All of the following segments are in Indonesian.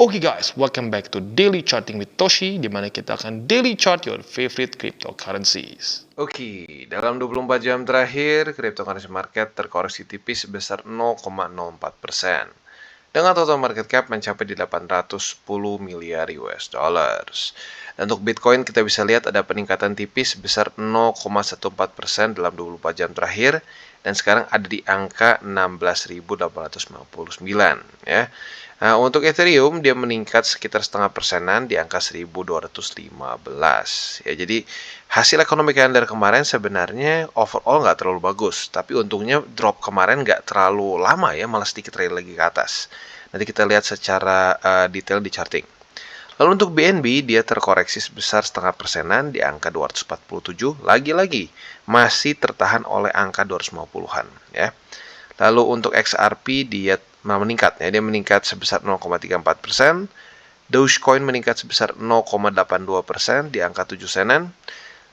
Oke guys, welcome back to Daily Charting with Toshi, di mana kita akan daily chart your favorite cryptocurrencies. Oke, dalam 24 jam terakhir, cryptocurrency market terkoreksi tipis sebesar 0,04%. Dengan total market cap mencapai di 810 miliar US dollars. Dan untuk Bitcoin kita bisa lihat ada peningkatan tipis sebesar 0,14% dalam 24 jam terakhir dan sekarang ada di angka 16.859 ya. Nah, untuk Ethereum dia meningkat sekitar setengah persenan di angka 1.215 ya. Jadi hasil ekonomi kalender kemarin sebenarnya overall nggak terlalu bagus, tapi untungnya drop kemarin nggak terlalu lama ya, malah sedikit rally lagi ke atas. Nanti kita lihat secara detail di charting. Lalu untuk BNB dia terkoreksi sebesar setengah persenan di angka 247, lagi-lagi masih tertahan oleh angka 250-an ya. Lalu untuk XRP dia meningkat ya, dia meningkat sebesar 0,34%. Dogecoin meningkat sebesar 0,82% di angka 7 senan.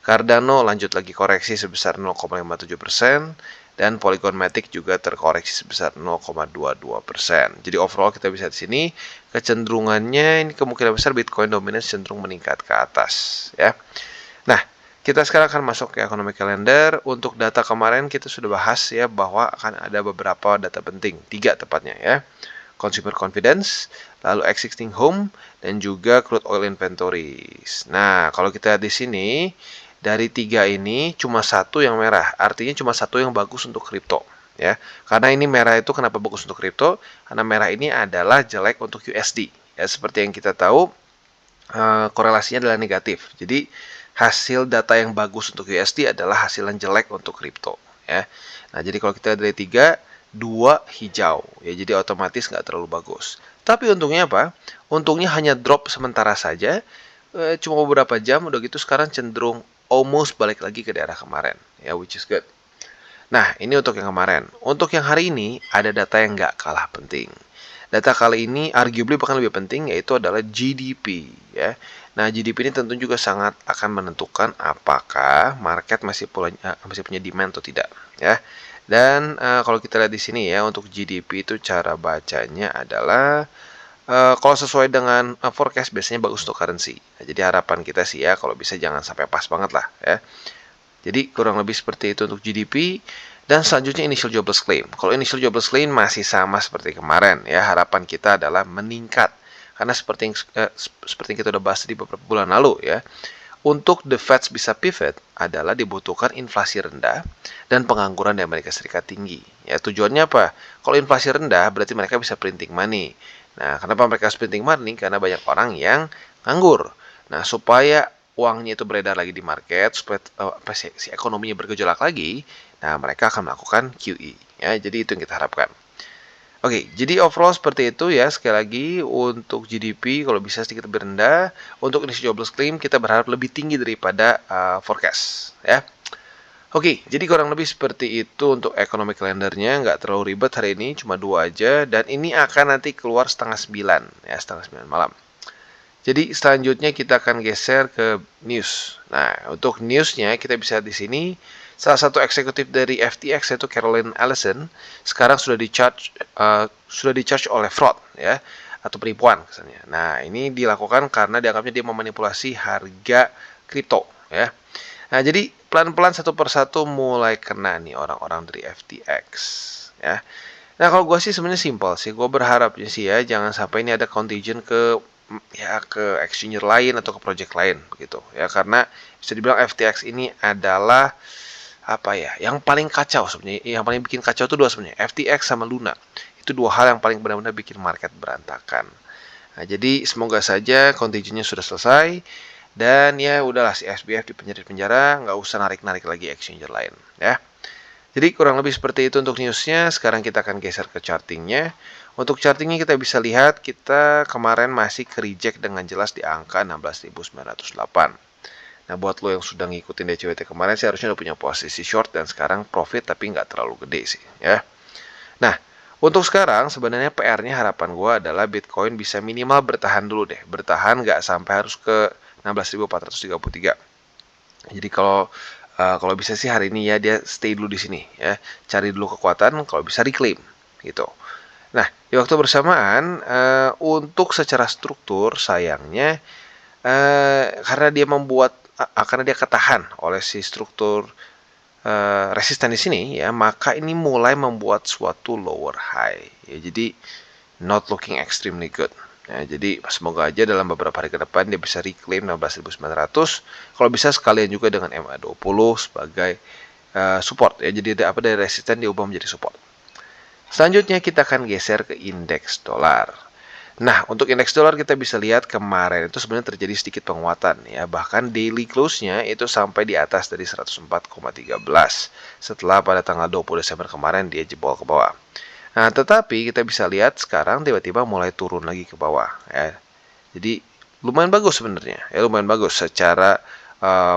Cardano lanjut lagi koreksi sebesar 0,57%. Dan Polygon Matic juga terkoreksi sebesar 0,22%. Jadi overall kita bisa di sini kecenderungannya ini kemungkinan besar Bitcoin dominan cenderung meningkat ke atas ya. Nah, kita sekarang akan masuk ke ekonomi kalender. Untuk data kemarin kita sudah bahas ya bahwa akan ada beberapa data penting, 3 tepatnya ya. Consumer confidence, lalu existing home, dan juga crude oil inventories. Nah, kalau kita di sini dari 3 ini cuma satu yang merah, artinya cuma satu yang bagus untuk kripto ya. Karena ini merah itu kenapa bagus untuk kripto? Karena merah ini adalah jelek untuk USD. Ya, seperti yang kita tahu korelasinya adalah negatif. Jadi hasil data yang bagus untuk USD adalah hasil yang jelek untuk kripto ya. Nah, jadi kalau kita dari 3, 2 hijau ya, jadi otomatis nggak terlalu bagus. Tapi untungnya apa? Untungnya hanya drop sementara saja, cuma beberapa jam, udah gitu sekarang cenderung almost balik lagi ke daerah kemarin ya, which is good. Nah, ini untuk yang kemarin. Untuk yang hari ini ada data yang nggak kalah penting. Data kali ini arguably bahkan lebih penting, yaitu adalah GDP ya. Nah, GDP ini tentu juga sangat akan menentukan apakah market masih punya demand atau tidak ya. Dan kalau kita lihat di sini ya, untuk GDP itu cara bacanya adalah kalau sesuai dengan forecast biasanya bagus untuk currency. Nah, jadi harapan kita sih ya kalau bisa jangan sampai pas banget lah ya. Jadi kurang lebih seperti itu untuk GDP. Dan selanjutnya initial jobless claim. Kalau initial jobless claim masih sama seperti kemarin ya. Harapan kita adalah meningkat. Karena seperti yang kita udah bahas di beberapa bulan lalu ya. Untuk the Fed bisa pivot adalah dibutuhkan inflasi rendah dan pengangguran di Amerika Serikat tinggi. Ya, tujuannya apa? Kalau inflasi rendah berarti mereka bisa printing money. Nah, kenapa mereka harus printing money? Karena banyak orang yang nganggur. Nah, supaya uangnya itu beredar lagi di market, supaya si ekonominya bergejolak lagi, nah mereka akan melakukan QE. Ya, jadi itu yang kita harapkan. Oke, jadi overall seperti itu ya. Sekali lagi untuk GDP kalau bisa sedikit lebih rendah. Untuk initial jobless claim kita berharap lebih tinggi daripada forecast ya. Oke, jadi kurang lebih seperti itu untuk ekonomi kalendernya. Nggak terlalu ribet hari ini, cuma 2 aja. Dan ini akan nanti keluar setengah 9 ya, setengah 9 malam. Jadi selanjutnya kita akan geser ke news. Nah, untuk newsnya kita bisa di sini salah satu eksekutif dari FTX yaitu Caroline Ellison sekarang sudah di-charge oleh fraud ya, atau penipuan kesannya. Nah, ini dilakukan karena dianggapnya dia memanipulasi harga kripto ya. Nah, jadi pelan-pelan satu persatu mulai kena nih orang-orang dari FTX ya. Nah, kalau gue sih sebenarnya simpel sih. Gue berharapnya sih ya jangan sampai ini ada contagion ke exchanger lain atau ke project lain begitu ya, karena bisa dibilang FTX ini adalah apa ya, yang paling kacau sebenarnya. Yang paling bikin kacau itu dua sebenarnya, FTX sama Luna. Itu dua hal yang paling benar-benar bikin market berantakan. Nah, jadi semoga saja contagion-nya sudah selesai dan ya udahlah si SBF di penjara, nggak usah narik-narik lagi exchanger lain ya. Jadi kurang lebih seperti itu untuk newsnya. Sekarang kita akan geser ke chartingnya. Untuk chartingnya kita bisa lihat kita kemarin masih ke reject dengan jelas di angka 16.908. Nah, buat lo yang sudah ngikutin DCWT kemarin sih harusnya udah punya posisi short dan sekarang profit tapi nggak terlalu gede sih ya. Nah, untuk sekarang sebenarnya PR-nya harapan gue adalah Bitcoin bisa minimal bertahan dulu deh. Bertahan nggak sampai harus ke 16.433. Jadi kalau bisa sih hari ini ya dia stay dulu di sini ya. Cari dulu kekuatan, kalau bisa reclaim gitu. Nah, di waktu bersamaan, untuk secara struktur sayangnya, karena dia karena dia ketahan oleh si struktur, resisten di sini ya, maka ini mulai membuat suatu lower high ya. Jadi not looking extremely good. Ya, jadi semoga aja dalam beberapa hari ke depan dia bisa reclaim 16.900. Kalau bisa sekalian juga dengan MA20 sebagai support ya. Jadi dari resisten diubah menjadi support. Selanjutnya kita akan geser ke indeks dolar. Nah, untuk indeks dolar kita bisa lihat kemarin itu sebenarnya terjadi sedikit penguatan ya. Bahkan daily close-nya itu sampai di atas dari 104,13 setelah pada tanggal 20 Desember kemarin dia jebol ke bawah. Nah, tetapi kita bisa lihat sekarang tiba-tiba mulai turun lagi ke bawah ya. Jadi lumayan bagus sebenarnya ya, lumayan bagus secara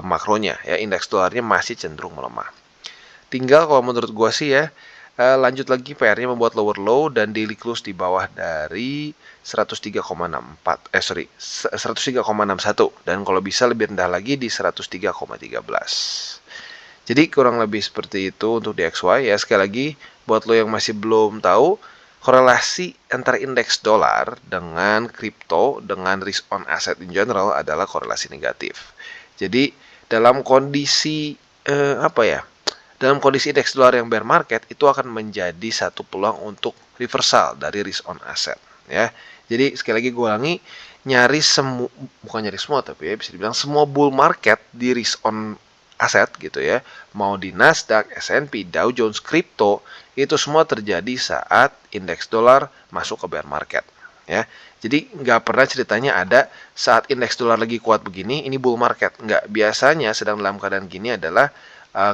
makronya ya, indeks dolarnya masih cenderung melemah. Tinggal kalau menurut gua sih ya, lanjut lagi PR-nya membuat lower low dan daily close di bawah dari 103,64 sorry 103,61 dan kalau bisa lebih rendah lagi di 103,13. Jadi kurang lebih seperti itu untuk DXY ya. Sekali lagi buat lo yang masih belum tahu, korelasi antara indeks dolar dengan kripto dengan risk on asset in general adalah korelasi negatif. Jadi dalam kondisi apa ya? Dalam kondisi indeks dolar yang bear market itu akan menjadi satu peluang untuk reversal dari risk on asset ya. Jadi sekali lagi gue ulangi, bukan nyaris semua tapi ya bisa dibilang semua bull market di risk on aset gitu ya. Mau di Nasdaq, S&P, Dow Jones, kripto itu semua terjadi saat indeks dolar masuk ke bear market ya. Jadi nggak pernah ceritanya ada saat indeks dolar lagi kuat begini ini bull market. Nggak, biasanya sedang dalam keadaan gini adalah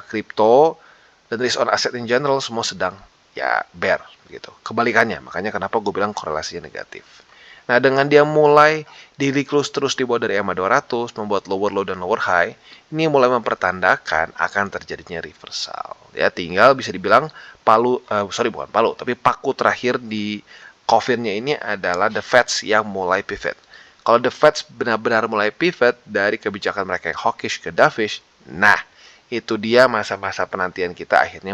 kripto dan risk on asset in general semua sedang ya bear gitu. Kebalikannya, makanya kenapa gue bilang korelasinya negatif. Nah, dengan dia mulai daily close terus di bawah dari EMA 200, membuat lower low dan lower high, ini mulai mempertandakan akan terjadinya reversal. Ya, tinggal bisa dibilang bukan palu, tapi paku terakhir di coffin-nya ini adalah the Feds yang mulai pivot. Kalau the Feds benar-benar mulai pivot dari kebijakan mereka yang hawkish ke dovish, nah, itu dia masa-masa penantian kita akhirnya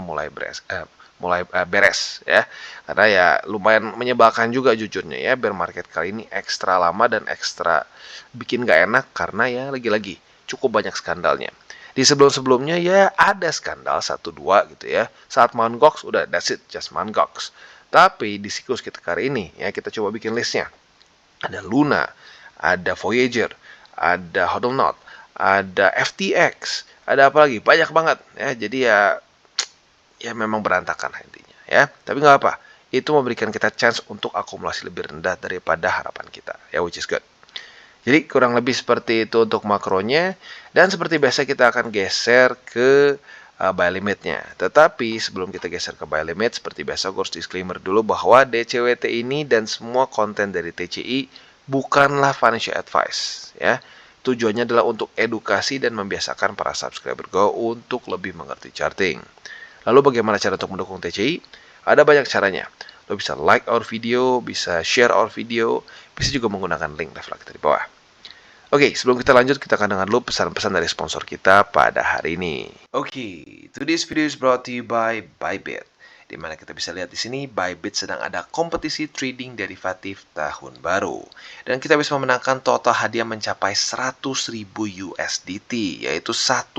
beres ya, karena ya lumayan menyebalkan juga jujurnya ya, bear market kali ini ekstra lama dan ekstra bikin gak enak karena ya lagi-lagi cukup banyak skandalnya. Di sebelum-sebelumnya ya ada skandal 1-2 gitu ya, saat Mt. Gox udah that's it, just Mt. Gox. Tapi di siklus kita kali ini ya, kita coba bikin listnya. Ada Luna, ada Voyager, ada Hodlnaut, ada FTX, ada apa lagi? Banyak banget ya. Jadi ya memang berantakan intinya ya. Tapi nggak apa. Itu memberikan kita chance untuk akumulasi lebih rendah daripada harapan kita ya, which is good. Jadi kurang lebih seperti itu untuk makronya. Dan seperti biasa kita akan geser ke buy limitnya. Tetapi sebelum kita geser ke buy limit, seperti biasa gue harus disclaimer dulu bahwa DCWT ini dan semua konten dari TCI bukanlah financial advice ya. Tujuannya adalah untuk edukasi dan membiasakan para subscriber gue untuk lebih mengerti charting. Lalu bagaimana cara untuk mendukung TCI? Ada banyak caranya. Lo bisa like our video, bisa share our video, bisa juga menggunakan link reflektor di bawah. Oke, sebelum kita lanjut, kita akan dengar dulu pesan-pesan dari sponsor kita pada hari ini. Oke, today's video is brought to you by Bybit. Di mana kita bisa lihat di sini, Bybit sedang ada kompetisi trading derivatif tahun baru. Dan kita bisa memenangkan total hadiah mencapai 100.000 USDT, yaitu 1,5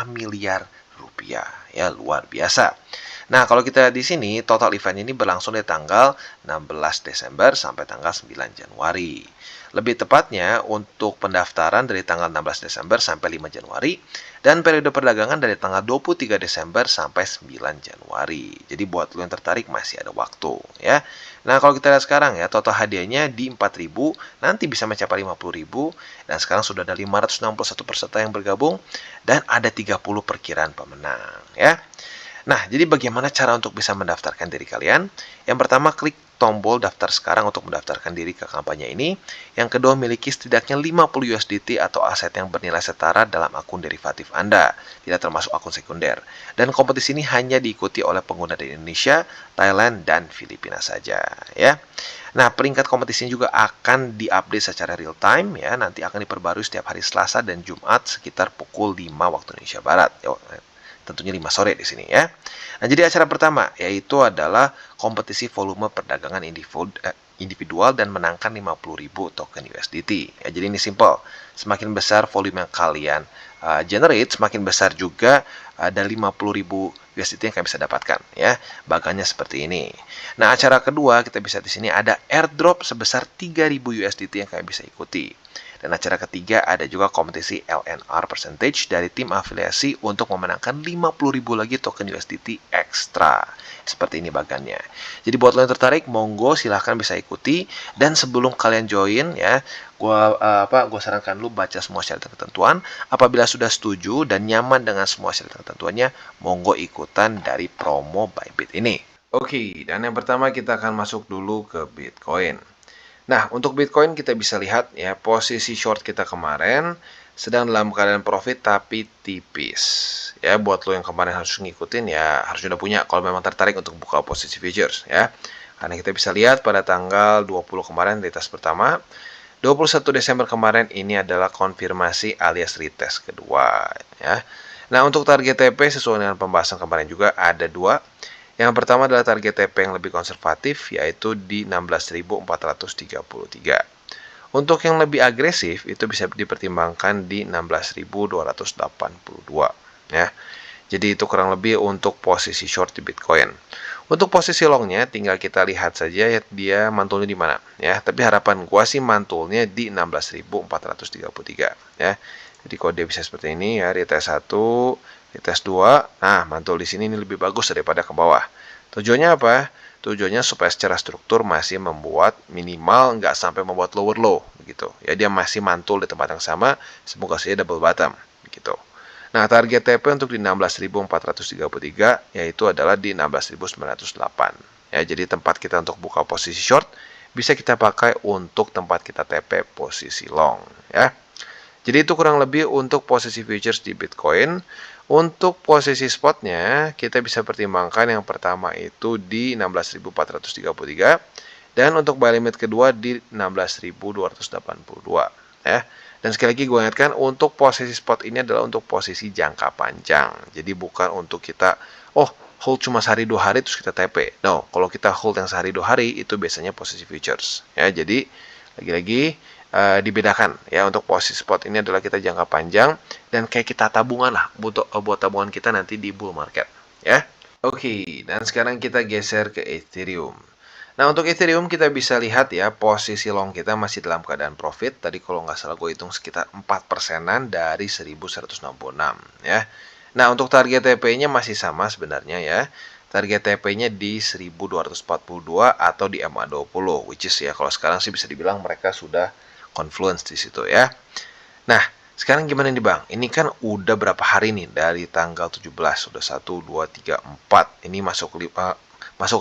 miliar rupiah. Ya, luar biasa. Nah, kalau kita di sini, total event ini berlangsung dari tanggal 16 Desember sampai tanggal 9 Januari. Lebih tepatnya untuk pendaftaran dari tanggal 16 Desember sampai 5 Januari dan periode perdagangan dari tanggal 23 Desember sampai 9 Januari. Jadi buat lo yang tertarik masih ada waktu ya. Nah, kalau kita lihat sekarang ya, total hadiahnya di 4.000, nanti bisa mencapai 50.000 dan sekarang sudah ada 561 peserta yang bergabung dan ada 30 perkiraan pemenang ya. Nah, jadi bagaimana cara untuk bisa mendaftarkan diri kalian? Yang pertama, klik tombol daftar sekarang untuk mendaftarkan diri ke kampanye ini. Yang kedua, miliki setidaknya 50 USDT atau aset yang bernilai setara dalam akun derivatif Anda, tidak termasuk akun sekunder. Dan kompetisi ini hanya diikuti oleh pengguna dari Indonesia, Thailand, dan Filipina saja, ya. Nah, peringkat kompetisinya juga akan diupdate secara real time, ya. Nanti akan diperbarui setiap hari Selasa dan Jumat sekitar pukul 5 waktu Indonesia Barat. tentunya 5 sore di sini ya. Nah, jadi acara pertama yaitu adalah kompetisi volume perdagangan individual dan menangkan 50.000 token USDT. Ya, jadi ini simple. Semakin besar volume yang kalian generate, semakin besar juga ada 50.000 USDT yang kalian bisa dapatkan ya. Bagannya seperti ini. Nah, acara kedua kita bisa di sini ada airdrop sebesar 3.000 USDT yang kalian bisa ikuti. Dan acara ketiga ada juga kompetisi LNR percentage dari tim afiliasi untuk memenangkan 50.000 lagi token USDT ekstra. Seperti ini bagannya. Jadi buat lo yang tertarik, monggo silahkan bisa ikuti. Dan sebelum kalian join ya, gua sarankan lu baca semua syarat dan ketentuan. Apabila sudah setuju dan nyaman dengan semua syarat dan ketentuannya, monggo ikutan dari promo Bybit ini. Oke, dan yang pertama kita akan masuk dulu ke Bitcoin. Nah, untuk Bitcoin kita bisa lihat ya, posisi short kita kemarin sedang dalam keadaan profit tapi tipis. Ya, buat lo yang kemarin harus ngikutin ya, harus udah punya kalau memang tertarik untuk buka posisi futures ya. Karena kita bisa lihat pada tanggal 20 kemarin retest pertama, 21 Desember kemarin ini adalah konfirmasi alias retest kedua ya. Nah, untuk target TP sesuai dengan pembahasan kemarin juga ada dua. Yang pertama adalah target TP yang lebih konservatif, yaitu di 16.433. Untuk yang lebih agresif, itu bisa dipertimbangkan di 16.282. Ya. Jadi itu kurang lebih untuk posisi short di Bitcoin. Untuk posisi longnya, tinggal kita lihat saja ya, dia mantulnya di mana. Ya. Tapi harapan gua sih mantulnya di 16.433. Ya. Jadi kalau dia bisa seperti ini ya, retest 1, retest 2, nah mantul di sini ini lebih bagus daripada ke bawah. Tujuannya apa? Tujuannya supaya secara struktur masih membuat minimal nggak sampai membuat lower low begitu. Ya dia masih mantul di tempat yang sama, semoga saja double bottom begitu. Nah, target TP untuk di 16.433 yaitu adalah di 16.908. Ya, jadi tempat kita untuk buka posisi short bisa kita pakai untuk tempat kita TP posisi long ya. Jadi itu kurang lebih untuk posisi futures di Bitcoin. Untuk posisi spotnya, kita bisa pertimbangkan yang pertama itu di 16.433 dan untuk buy limit kedua di 16.282 ya. Dan sekali lagi gue ingatkan untuk posisi spot ini adalah untuk posisi jangka panjang. Jadi bukan untuk kita hold cuma sehari 2 hari terus kita TP. No, kalau kita hold yang sehari 2 hari itu biasanya posisi futures ya. Jadi lagi-lagi dibedakan ya, untuk posisi spot ini adalah kita jangka panjang dan kayak kita tabungan lah buat tabungan kita nanti di bull market ya. Oke, dan sekarang kita geser ke Ethereum. Nah, untuk Ethereum kita bisa lihat ya, posisi long kita masih dalam keadaan profit. Tadi kalau nggak salah gue hitung sekitar 4%-an dari 1166 ya. Nah, untuk target TP-nya masih sama sebenarnya ya. Target TP-nya di 1242 atau di MA20, which is ya kalau sekarang sih bisa dibilang mereka sudah confluence di situ ya. Nah, sekarang gimana nih Bang? Ini kan udah berapa hari nih dari tanggal 17, udah 1, 2, 3, 4. Ini masuk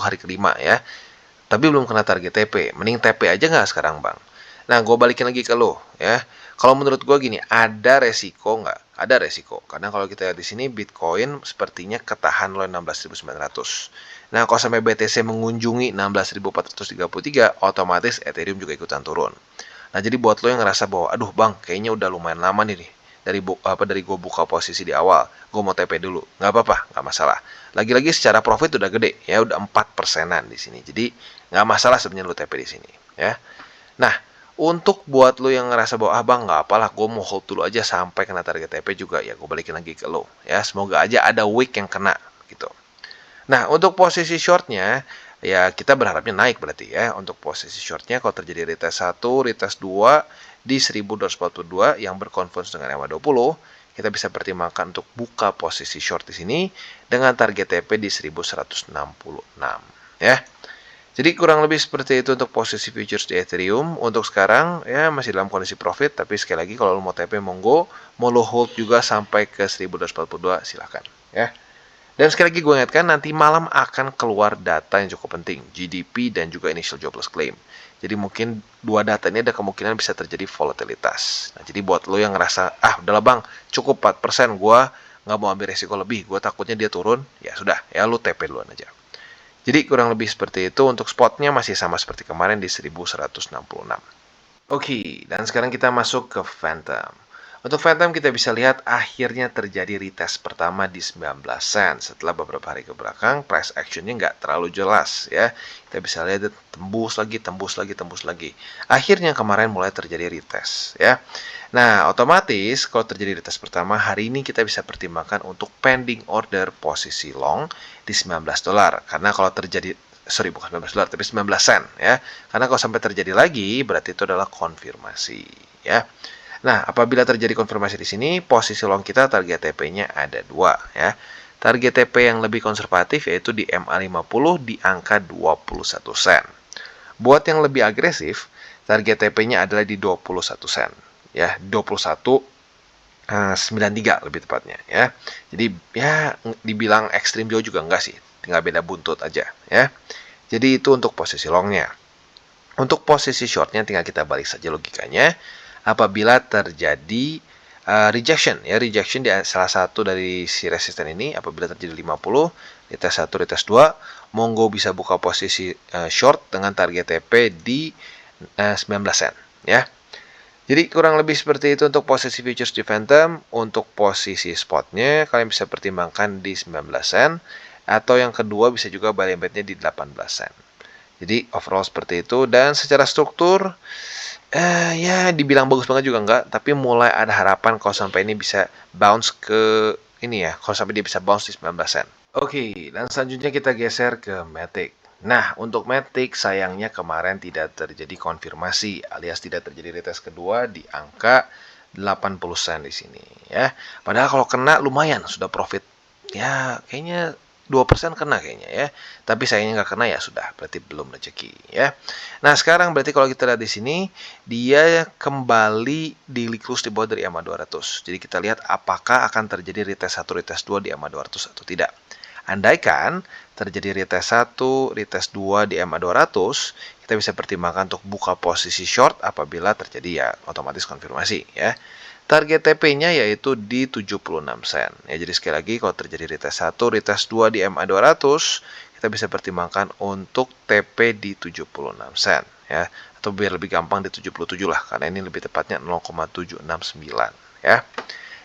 hari kelima ya. Tapi belum kena target TP. Mending TP aja nggak sekarang Bang? Nah, gue balikin lagi ke lo ya. Kalau menurut gue gini, ada resiko nggak? Ada resiko. Karena kalau kita lihat di sini Bitcoin sepertinya ketahan low 16.900. Nah, kalau sampai BTC mengunjungi 16.433, otomatis Ethereum juga ikutan turun. Nah, jadi buat lo yang ngerasa bahwa, aduh Bang, kayaknya udah lumayan lama nih dari gue buka posisi di awal, gue mau TP dulu. Nggak apa-apa, nggak masalah. Lagi-lagi secara profit udah gede, ya udah 4%-an di sini. Jadi nggak masalah sebenarnya lo TP di sini, ya. Nah, untuk buat lo yang ngerasa bahwa Bang nggak apalah, gue mau hold dulu aja sampai kena target TP juga, ya gue balikin lagi ke lo, ya. Semoga aja ada week yang kena, gitu. Nah, untuk posisi shortnya, ya kita berharapnya naik berarti ya. Untuk posisi shortnya kalau terjadi retest 1, retest 2 di 1242 yang berkonfluence dengan MA20, kita bisa pertimbangkan untuk buka posisi short di sini dengan target TP di 1166 ya. Jadi kurang lebih seperti itu untuk posisi futures di Ethereum. Untuk sekarang ya masih dalam kondisi profit, tapi sekali lagi kalau mau TP monggo, mau lo hold juga sampai ke 1242 silahkan ya. Dan sekali lagi gue ingatkan, nanti malam akan keluar data yang cukup penting, GDP dan juga initial jobless claim. Jadi mungkin dua data ini ada kemungkinan bisa terjadi volatilitas. Nah, jadi buat lo yang ngerasa, udahlah Bang, cukup 4%, gue nggak mau ambil resiko lebih, gue takutnya dia turun, ya sudah, ya lo TP duluan aja. Jadi kurang lebih seperti itu, untuk spotnya masih sama seperti kemarin di 1166. Oke, dan sekarang kita masuk ke Phantom. Untuk Phantom kita bisa lihat akhirnya terjadi retest pertama di 19 sen. Setelah beberapa hari ke belakang, price actionnya nggak terlalu jelas ya. Kita bisa lihat tembus lagi, tembus lagi, tembus lagi. Akhirnya kemarin mulai terjadi retest ya. Nah, otomatis kalau terjadi retest pertama, hari ini kita bisa pertimbangkan untuk pending order posisi long di 19 dolar. Karena kalau terjadi, sorry bukan 19 dolar, tapi 19 sen ya. Karena kalau sampai terjadi lagi, berarti itu adalah konfirmasi ya. Nah, apabila terjadi konfirmasi di sini, posisi long kita target TP-nya ada 2 ya. Target TP yang lebih konservatif yaitu di MA50 di angka 21 sen. Buat yang lebih agresif, target TP-nya adalah di 21 sen ya, 21,93 lebih tepatnya ya. Jadi ya dibilang ekstrim jauh juga enggak sih, tinggal beda buntut aja ya. Jadi itu untuk posisi longnya. Untuk posisi shortnya tinggal kita balik saja logikanya. Apabila terjadi rejection ya, rejection di salah satu dari si resisten ini, apabila terjadi 50, retest 1, retest 2, monggo bisa buka posisi short dengan target TP di 19 sen ya. Jadi kurang lebih seperti itu untuk posisi futures di Phantom. Untuk posisi spotnya kalian bisa pertimbangkan di 19 sen, atau yang kedua bisa juga buy limit-nya di 18 sen. Jadi overall seperti itu, dan secara struktur ya dibilang bagus banget juga enggak, tapi mulai ada harapan kalau sampai ini bisa bounce ke ini ya, kalau sampai dia bisa bounce di 19 sen. Oke, dan selanjutnya kita geser ke Matic. Nah, untuk Matic sayangnya kemarin tidak terjadi konfirmasi alias tidak terjadi retest kedua di angka 80 sen di sini ya. Padahal kalau kena lumayan sudah profit. Ya, kayaknya 2% kena kayaknya ya. Tapi sayangnya nggak kena ya sudah, berarti belum rezeki ya. Nah, sekarang berarti kalau kita lihat di sini, dia kembali daily close di bawah dari EMA 200. Jadi kita lihat apakah akan terjadi retest 1, retest 2 di EMA 200 atau tidak. Andaikan terjadi retest 1, retest 2 di EMA 200, kita bisa pertimbangkan untuk buka posisi short apabila terjadi ya otomatis konfirmasi ya. Target TP-nya yaitu di 76 sen. Ya, jadi sekali lagi kalau terjadi retest 1, retest 2 di MA 200, kita bisa pertimbangkan untuk TP di 76 sen ya. Atau biar lebih gampang di 77 lah, karena ini lebih tepatnya 0,769 ya.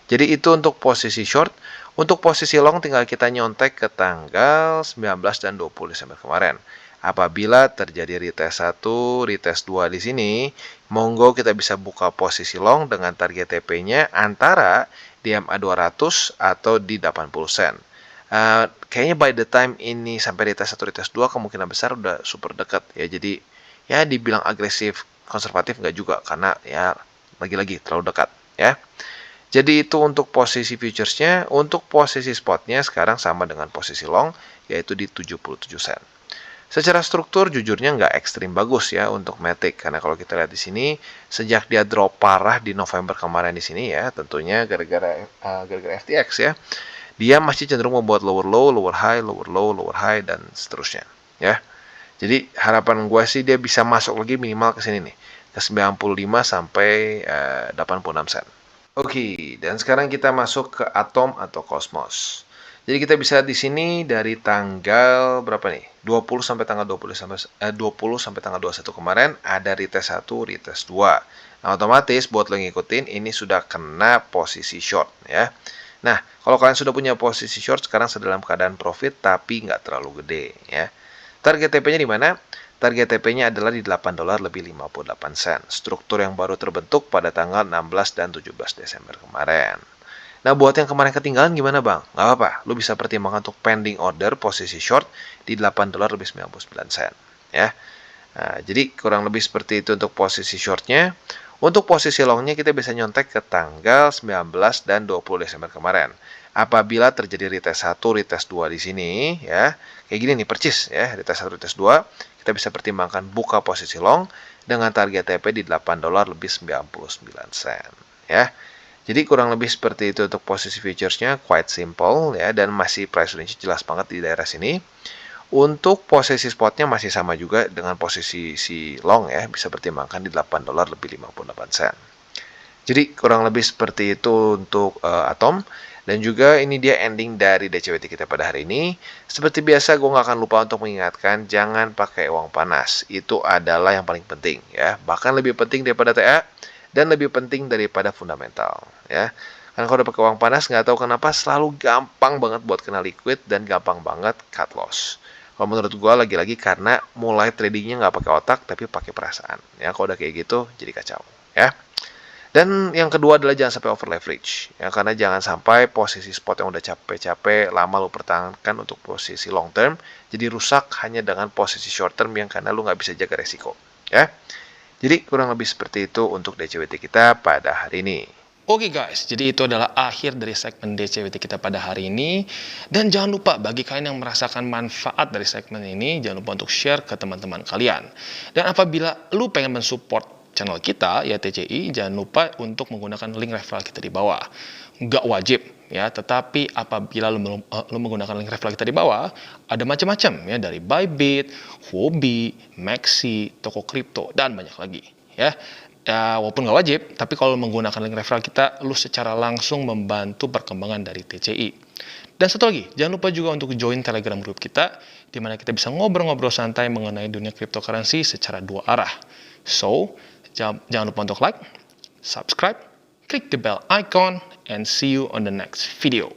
Jadi itu untuk posisi short. Untuk posisi long tinggal kita nyontek ke tanggal 19 dan 20 Desember kemarin. Apabila terjadi retest 1, retest 2 di sini, monggo kita bisa buka posisi long dengan target TP-nya antara di MA 200 atau di 80 sen. Kayaknya by the time ini sampai retest 1, retest 2 kemungkinan besar udah super dekat ya. Jadi ya dibilang agresif, konservatif nggak juga karena ya lagi-lagi terlalu dekat ya. Jadi itu untuk posisi futuresnya. Untuk posisi spotnya sekarang sama dengan posisi long, yaitu di 77 sen. Secara struktur jujurnya nggak ekstrim bagus ya untuk Matic, karena kalau kita lihat di sini sejak dia drop parah di November kemarin di sini ya, tentunya gara-gara FTX ya, dia masih cenderung membuat lower low, lower high, lower low, lower high dan seterusnya ya. Jadi harapan gue sih dia bisa masuk lagi minimal ke sini nih, ke 95 sampai 86 sen. Oke, dan sekarang kita masuk ke Atom atau Cosmos. Jadi kita bisa lihat di sini dari tanggal berapa nih? 20 sampai tanggal 20 sampai tanggal 21 kemarin ada retest 1, retest 2. Nah, otomatis buat lo ngikutin ini sudah kena posisi short ya. Nah, kalau kalian sudah punya posisi short sekarang sedang dalam keadaan profit tapi nggak terlalu gede ya. Target TP-nya di mana? Target TP-nya adalah di 8 dolar lebih 58 sen. Struktur yang baru terbentuk pada tanggal 16 dan 17 Desember kemarin. Nah, buat yang kemarin ketinggalan gimana bang? Nggak apa-apa, lu bisa pertimbangkan untuk pending order posisi short di 8 dolar lebih 99 sen. Ya. Nah, jadi kurang lebih seperti itu untuk posisi shortnya. Untuk posisi longnya kita bisa nyontek ke tanggal 19 dan 20 Desember kemarin. Apabila terjadi retest 1, retest 2 di sini, ya, kayak gini nih, percis ya, retest 1, retest 2, kita bisa pertimbangkan buka posisi long dengan target TP di 8 dolar lebih 99 sen. Ya. Jadi kurang lebih seperti itu untuk posisi futuresnya, quite simple ya, dan masih price range jelas banget di daerah sini. Untuk posisi spotnya masih sama juga dengan posisi si long ya, bisa pertimbangkan di 8 dolar lebih 58 sen. Jadi kurang lebih seperti itu untuk Atom. Dan juga ini dia ending dari DCWT kita pada hari ini. Seperti biasa gue gak akan lupa untuk mengingatkan jangan pakai uang panas. Itu adalah yang paling penting ya. Bahkan lebih penting daripada TA. dan lebih penting daripada fundamental, ya. Karena kalau udah pakai uang panas, nggak tahu kenapa selalu gampang banget buat kena liquid dan gampang banget cut loss. Kalau menurut gua lagi-lagi karena mulai tradingnya nggak pakai otak tapi pakai perasaan. Ya, kalau udah kayak gitu jadi kacau, ya. Dan yang kedua adalah jangan sampai over leverage, ya, karena jangan sampai posisi spot yang udah capek-capek lama lu pertahankan untuk posisi long term jadi rusak hanya dengan posisi short term yang karena lu nggak bisa jaga resiko, ya. Jadi kurang lebih seperti itu untuk DCWT kita pada hari ini. Oke guys, jadi itu adalah akhir dari segmen DCWT kita pada hari ini. Dan jangan lupa bagi kalian yang merasakan manfaat dari segmen ini, jangan lupa untuk share ke teman-teman kalian. Dan apabila lu pengen mensupport channel kita, ya TCI, jangan lupa untuk menggunakan link referral kita di bawah. Nggak wajib, ya, tetapi apabila lu menggunakan link referral kita di bawah, ada macam-macam, ya, dari Bybit, Huobi, Maxi, toko kripto, dan banyak lagi, ya. Ya, walaupun nggak wajib, tapi kalau menggunakan link referral kita, lu secara langsung membantu perkembangan dari TCI. Dan satu lagi, jangan lupa juga untuk join Telegram group kita, di mana kita bisa ngobrol-ngobrol santai mengenai dunia cryptocurrency secara dua arah. So, jangan lupa untuk like, subscribe, klik the bell icon, and see you on the next video.